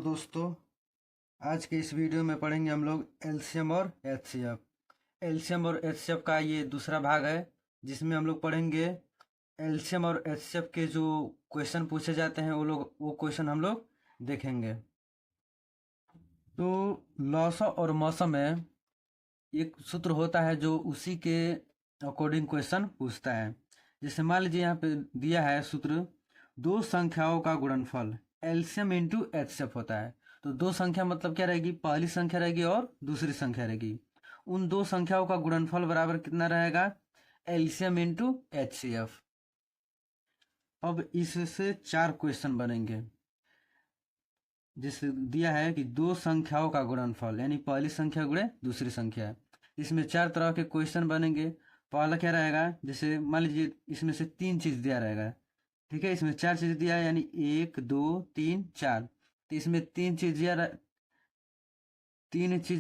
दोस्तों, आज के इस वीडियो में पढ़ेंगे हम लोग एलसीएम और एचसीएफ। एलसीएम और एचसीएफ का ये दूसरा भाग है, जिसमें हम लोग पढ़ेंगे एलसीएम और एचसीएफ के जो क्वेश्चन पूछे जाते हैं वो क्वेश्चन हम लोग देखेंगे। तो लॉसा और मौसम में एक सूत्र होता है जो उसी के अकॉर्डिंग क्वेश्चन पूछता है। जैसे मान लीजिए यहाँ पे दिया है सूत्र, दो संख्याओं का गुणनफल एलसीएम इंटू एचसीएफ होता है। तो दो संख्या मतलब क्या रहेगी, पहली संख्या रहेगी और दूसरी संख्या रहेगी। उन दो संख्याओं का गुणनफल बराबर कितना रहेगा, एलसीएम इंटू एचसीएफ। अब इससे चार क्वेश्चन बनेंगे। जिसे दिया है कि दो संख्याओं का गुणनफल यानी पहली संख्या गुणे दूसरी संख्या, इसमें चार तरह के क्वेश्चन बनेंगे। पहला क्या रहेगा, जैसे मान लीजिए इसमें से तीन चीज दिया रहेगा, ठीक है। इसमें चार चीज दिया है यानी 1 2 3 4। तो इसमें तीन चीज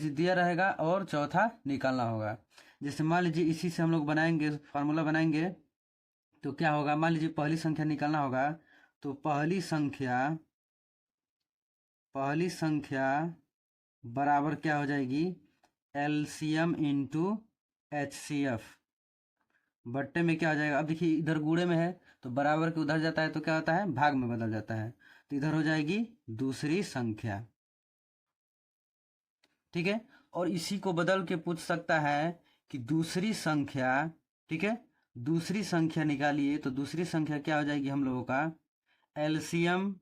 दिया रहेगा और चौथा निकालना होगा। जैसे मान लीजिए इसी से हम लोग बनाएंगे, फार्मूला बनाएंगे। तो क्या होगा, मान लीजिए पहली संख्या निकालना होगा। तो पहली संख्या बराबर क्या हो जाएगी, एलसीएम इंटू एचसीएफ बट्टे में क्या हो जाएगा। अब देखिए इधर गुणे में है तो बराबर के उधर जाता है तो क्या होता है, भाग में बदल जाता है। तो इधर हो जाएगी दूसरी संख्या, ठीक है। और इसी को बदल के पूछ सकता है कि दूसरी संख्या, ठीक है, दूसरी संख्या निकालिए। तो दूसरी संख्या क्या हो जाएगी हम लोगों का, एलसीएम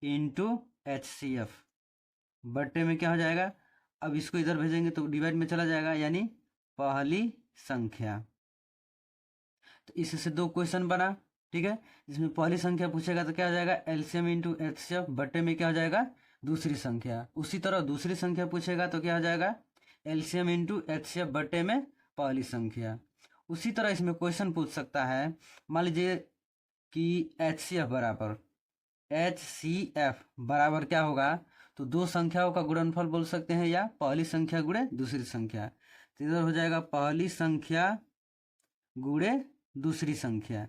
इंटू एचसीएफ बट्टे में क्या हो जाएगा। अब इसको इधर भेजेंगे तो डिवाइड में चला जाएगा, यानी पहली संख्या। तो इससे दो क्वेश्चन बना, ठीक है। जिसमें पहली संख्या पूछेगा तो क्या हो जाएगा, एलसीएम इंटू एचसीएफ बट्टे में क्या हो जाएगा, दूसरी संख्या। उसी तरह दूसरी संख्या पूछेगा तो क्या हो जाएगा, एलसीएम इंटू एचसीएफ बट्टे में पहली संख्या। उसी तरह इसमें क्वेश्चन पूछ सकता है, मान लीजिए कि एचसीएफ बराबर क्या होगा। तो दो संख्याओं का गुणनफल बोल सकते हैं या पहली संख्या गुणे दूसरी संख्या। तो इधर हो जाएगा पहली संख्या गुणे दूसरी संख्या।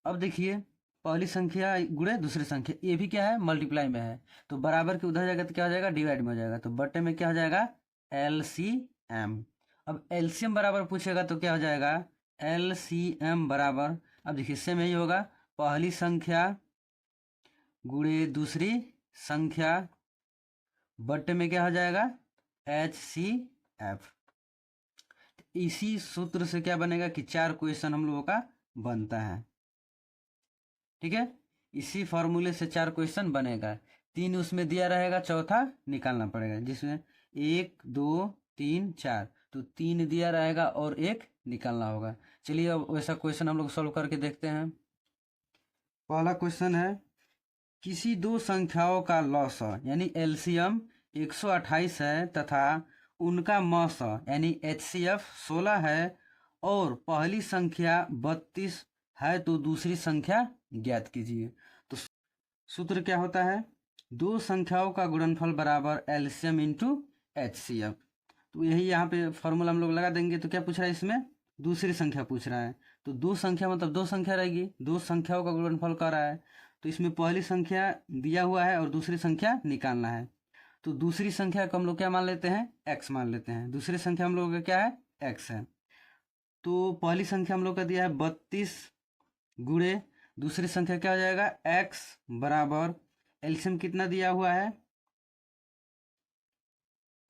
अब देखिए पहली संख्या गुणे दूसरी संख्या, ये भी क्या है, मल्टीप्लाई में है। तो बराबर के उधर जाएगा तो क्या हो जाएगा, डिवाइड में हो जाएगा। तो बट्टे में क्या हो जाएगा, एलसीएम। अब एलसीएम बराबर पूछेगा तो क्या हो जाएगा, एलसीएम बराबर, अब देखिए सेम यही होगा, पहली संख्या गुणे दूसरी संख्या बट्टे में क्या हो जाएगा, एचसीएफ। इसी सूत्र से क्या बनेगा कि चार क्वेश्चन हम लोगों का बनता है, ठीक है। इसी फॉर्मूले से चार क्वेश्चन बनेगा। तीन उसमें दिया रहेगा, चौथा निकालना पड़ेगा। जिसमें 1 2 3 4, तो तीन दिया रहेगा और एक निकालना होगा। चलिए अब वैसा क्वेश्चन हम लोग सॉल्व करके देखते हैं। पहला क्वेश्चन है, किसी दो संख्याओं का लॉसा यानी एलसीएम 128 है तथा उनका मौसा यानी एचसीएफ 16 है और पहली संख्या 32 है, तो दूसरी संख्या ज्ञात कीजिए। तो सूत्र क्या होता है, दो संख्याओं का गुणनफल बराबर एलसीएम इंटू एचसीएफ। तो यही यहाँ पे फॉर्मूला हम लोग लगा देंगे। तो क्या पूछ रहा है, इसमें दूसरी संख्या पूछ रहा है। तो दो संख्या मतलब दो संख्या रहेगी, दो संख्याओं का गुणनफल कर रहा है। तो इसमें पहली संख्या दिया हुआ है और दूसरी संख्या निकालना है। तो दूसरी संख्या को हम लोग क्या मान लेते हैं, एक्स मान लेते हैं। दूसरी संख्या हम लोग का क्या है, एक्स है। तो पहली संख्या हम लोग का दिया है 32 गुणे दूसरी संख्या क्या हो जाएगा, एक्स बराबर एलसीएम कितना दिया हुआ है,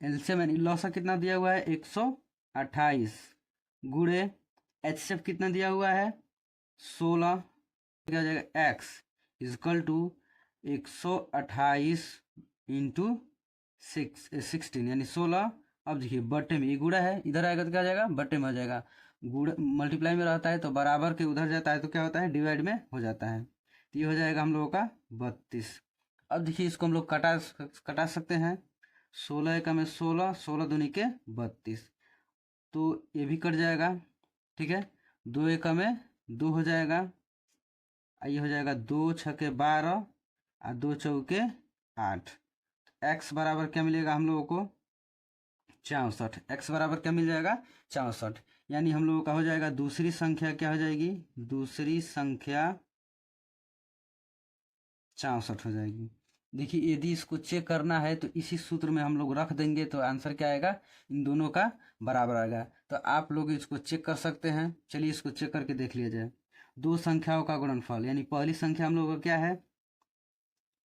एलसीएम यानी लॉसा कितना दिया हुआ है 128 गुणे एचसीएफ कितना दिया हुआ है 16, क्या हो जाएगा, एक्स इजकल टू 128 इंटू 16 यानी 16। अब देखिए बट्टे में ये गुड़ा है, इधर आएगा तो क्या हो जाएगा, बट्टे में हो जाएगा। गुड़ा मल्टीप्लाई में रहता है तो बराबर के उधर जाता है तो क्या होता है, डिवाइड में हो जाता है। तो ये हो जाएगा हम लोगों का 32। अब देखिए इसको हम लोग कटा सकते हैं। 16 का में 16, 16 दूनी के 32, तो ये भी कट जाएगा, ठीक है। 2 एक में 2 हो जाएगा, ये हो जाएगा 2 छके 12 और 2 चौके 8। एक्स बराबर क्या मिलेगा हम लोगों को, 64। एक्स बराबर क्या मिल जाएगा, 64। यानी हम लोगों का हो जाएगा दूसरी संख्या क्या हो जाएगी, दूसरी संख्या 64 हो जाएगी। देखिए यदि इसको चेक करना है तो इसी सूत्र में हम लोग रख देंगे तो आंसर क्या आएगा, इन दोनों का बराबर आएगा। तो आप लोग इसको चेक कर सकते हैं। चलिए इसको चेक करके देख लिया जाए। दो संख्याओं का गुणनफल, यानी पहली संख्या हम लोग का क्या है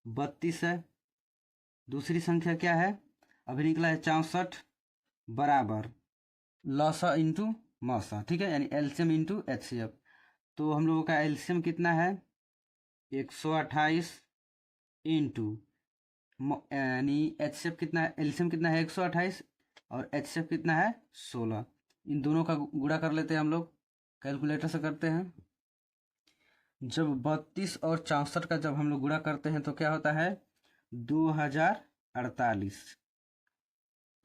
32 है, दूसरी संख्या क्या है अभी निकला है 64, बराबर लसा इंटू मसा, ठीक है, यानी एलसीएम इंटू एचसीएफ। तो हम लोगों का एलसीएम कितना है 128 इंटू यानी एचसीएफ कितना है, एलसीएम कितना है 128 और एचसीएफ कितना है 16। इन दोनों का गुणा कर लेते हैं हम लोग, कैलकुलेटर से करते हैं। जब 32 और 64 का जब हम लोग गुणा करते हैं तो क्या होता है 2048।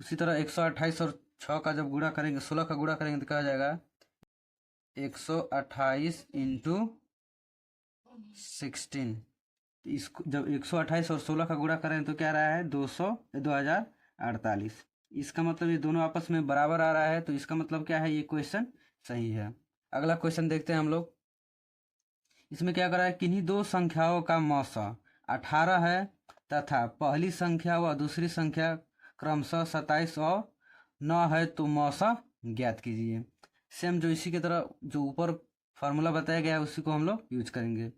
उसी तरह 128 और 6 का जब गुणा करेंगे, 16 का गुणा करेंगे तो क्या हो जाएगा 128 इंटू 16। इसको जब 128 और 16 का गुणा करें तो क्या रहा है 2048। इसका मतलब ये दोनों आपस में बराबर आ रहा है, तो इसका मतलब क्या है ये क्वेश्चन सही है। अगला क्वेश्चन देखते हैं हम लोग। इसमें क्या कर रहा है किन्हीं दो संख्याओं का मौसा 18 है तथा पहली संख्या व दूसरी संख्या क्रमशः 27 और 9 है, तो मौसा ज्ञात कीजिए। सेम जो इसी की तरह जो ऊपर फार्मूला बताया गया है उसी को हम लोग यूज करेंगे।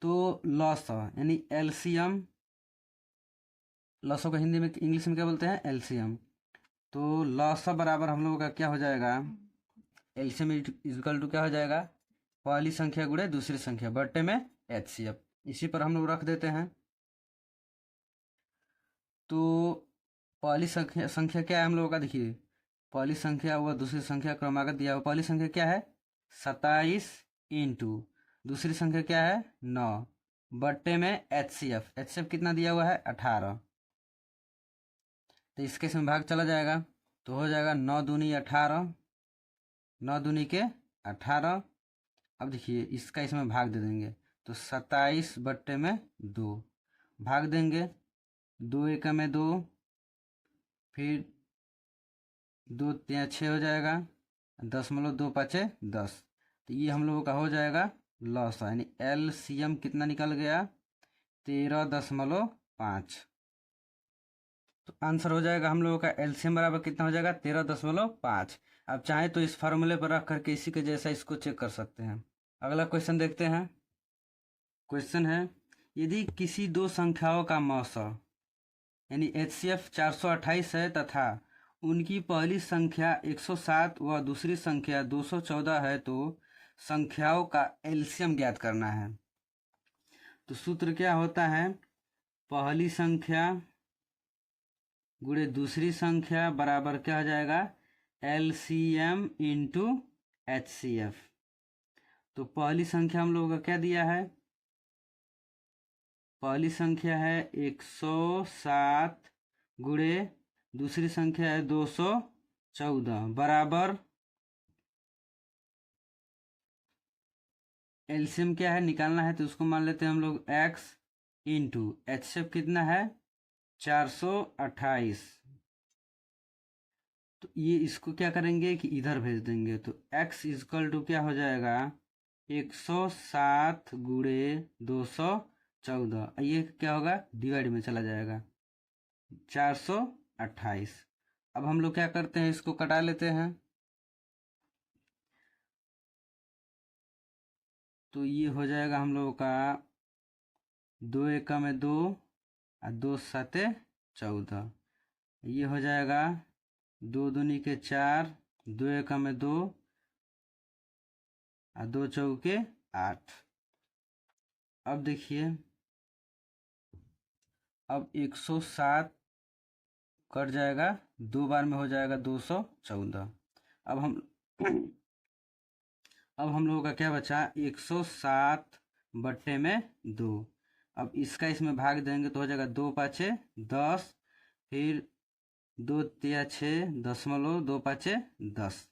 तो लॉसा यानी एलसीएम, लॉसो को हिंदी में इंग्लिश में क्या बोलते हैं एलसीएम। तो लॉसा बराबर हम लोगों का क्या हो जाएगा एलसीएम इक्वल टू क्या हो जाएगा पहली संख्या गुणे दूसरी संख्या बट्टे में एचसीएफ। इसी पर हम लोग रख देते हैं। तो पहली संख्या क्या है हम लोगों का, देखिए पहली संख्या व दूसरी संख्या क्रमागत दिया हुआ। पहली संख्या क्या है 27 इंटू दूसरी संख्या क्या है 9 बट्टे में एचसीएफ। एचसीएफ कितना दिया हुआ है 18। तो इसके इसमें भाग चला जाएगा तो हो जाएगा 9 दूनी 18, 9 दूनी के 18। अब देखिए इसका इसमें भाग दे देंगे तो 27 बट्टे में 2 भाग देंगे, 2 एक में 2, फिर 2 3 6 हो जाएगा, 10 5 10। तो ये हम लोगों का हो जाएगा लॉसा, यानी एलसीएम कितना निकल गया 13.5। तो आंसर हो जाएगा हम लोगों का एलसीएम बराबर कितना हो जाएगा 13.5। आप चाहें तो इस फार्मूले पर रख करके इसी के जैसा इसको चेक कर सकते हैं। अगला क्वेश्चन देखते हैं। क्वेश्चन है यदि किसी दो संख्याओं का मौसा यानी एचसीएफ 428 है तथा उनकी पहली संख्या 107 व दूसरी संख्या 214 है, तो संख्याओं का एलसीएम ज्ञात करना है। तो सूत्र क्या होता है पहली संख्या गुणे दूसरी संख्या बराबर क्या हो जाएगा एलसीएम इंटू एचसीएफ। तो पहली संख्या हम लोगों का क्या दिया है, पहली संख्या है 107 गुणे दूसरी संख्या है 214 बराबर एलसीएम क्या है निकालना है तो उसको मान लेते हैं हम लोग x इंटू एचसीएफ कितना है 428। तो ये इसको क्या करेंगे कि इधर भेज देंगे तो x इजकल टू क्या हो जाएगा 107 गुणे 214। ये क्या होगा डिवाइड में चला जाएगा 428। अब हम लोग क्या करते हैं इसको कटा लेते हैं। तो ये हो जाएगा हम लोगों का 2 एकम में 2 और 2 साते 14। ये हो जाएगा 2 दूनी के 4, 2 एकम में 2 और 2 चौके 8। अब देखिए अब 107 कट जाएगा 2 बार में हो जाएगा 214। अब हम लोगों का क्या बचा 107 बट्टे में 2। अब इसका इसमें भाग देंगे तो हो जाएगा 2 5 10, फिर 2 3 6 दशमलव 2 5 10।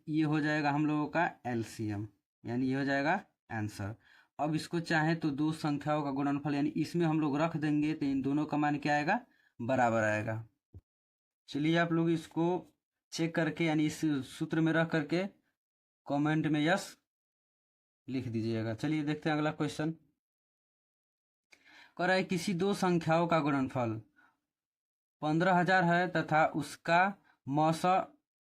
ये हो जाएगा हम लोगों का एलसीएम, यानी ये हो जाएगा आंसर। अब इसको चाहे तो दो संख्याओं का गुणनफल यानी इसमें हम लोग रख देंगे तो इन दोनों का मान क्या आएगा बराबर आएगा। चलिए आप लोग इसको चेक करके यानी इस सूत्र में रख करके कमेंट में यस लिख दीजिएगा। चलिए देखते हैं अगला क्वेश्चन। कह रहा है किसी दो संख्याओं का गुणनफल 15,000 है तथा उसका मौसा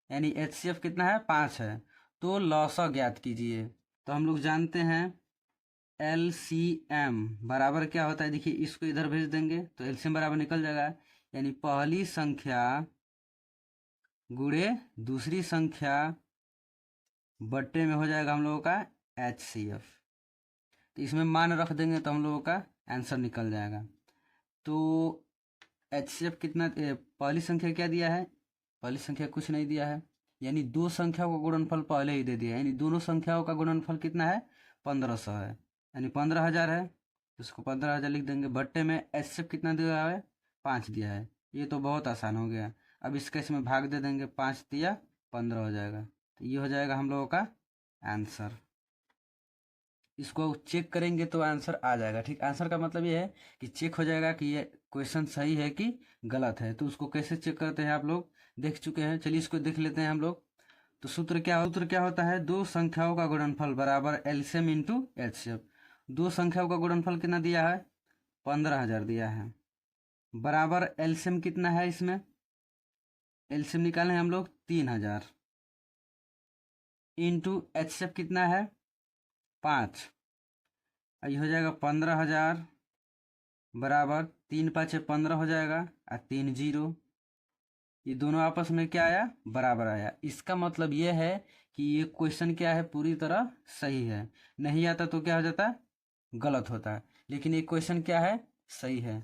यानी HCF कितना है 5 है, तो लौसा ज्ञात कीजिए। तो हम लोग जानते हैं LCM बराबर क्या होता है, देखिए इसको इधर भेज देंगे तो LCM बराबर निकल जाएगा, यानी पहली संख्या गुणे दूसरी संख्या बट्टे में हो जाएगा हम लोगों का HCF। तो इसमें मान रख देंगे तो हम लोगों का आंसर निकल जाएगा। तो HCF कितना, पहली संख्या क्या दिया है, पहली संख्या कुछ नहीं दिया है, यानी दो संख्याओं का गुणनफल पहले ही दे दिया है, यानी दोनों संख्याओं का गुणनफल कितना है 1500 है, यानी 15,000 है, उसको 15,000 लिख देंगे। बट्टे में HCF कितना दिया है 5 दिया है। ये तो बहुत आसान हो गया। अब इसका इसमें भाग दे देंगे, 5 दिया 15 हो जाएगा। तो ये हो जाएगा हम लोगों का आंसर। इसको चेक करेंगे तो आंसर आ जाएगा। ठीक, आंसर का मतलब ये है कि चेक हो जाएगा कि ये क्वेश्चन सही है कि गलत है। तो उसको कैसे चेक करते हैं आप लोग देख चुके हैं, चलिए इसको देख लेते हैं हम लोग। तो सूत्र क्या होता है, दो संख्याओं का गुणनफल बराबर LCM इंटू HCF। दो संख्याओं का गुणनफल कितना दिया है 15,000 दिया है, बराबर LCM कितना है, इसमें LCM निकाले हैं हम लोग 3,000, इंटू HCF कितना है 5, ये हो जाएगा 15,000 बराबर 3 5 15 हो जाएगा और 3 0, ये दोनों आपस में क्या आया बराबर आया। इसका मतलब ये है कि ये क्वेश्चन क्या है पूरी तरह सही है, नहीं आता तो क्या हो जाता गलत होता है, लेकिन ये क्वेश्चन क्या है सही है।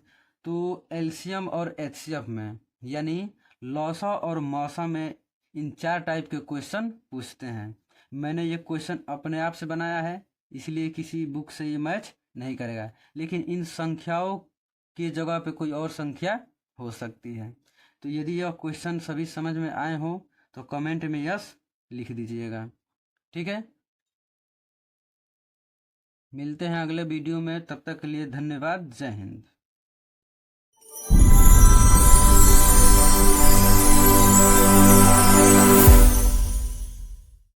तो LCM और HCF में यानी लौसा और मौसा में इन 4 टाइप के क्वेश्चन पूछते हैं। मैंने ये क्वेश्चन अपने आप से बनाया है, इसलिए किसी बुक से ये मैच नहीं करेगा, लेकिन इन संख्याओं की जगह पे कोई और संख्या हो सकती है। तो यदि यह क्वेश्चन सभी समझ में आए हो तो कमेंट में यस लिख दीजिएगा। ठीक है, मिलते हैं अगले वीडियो में, तब तक के लिए धन्यवाद, जय हिंद।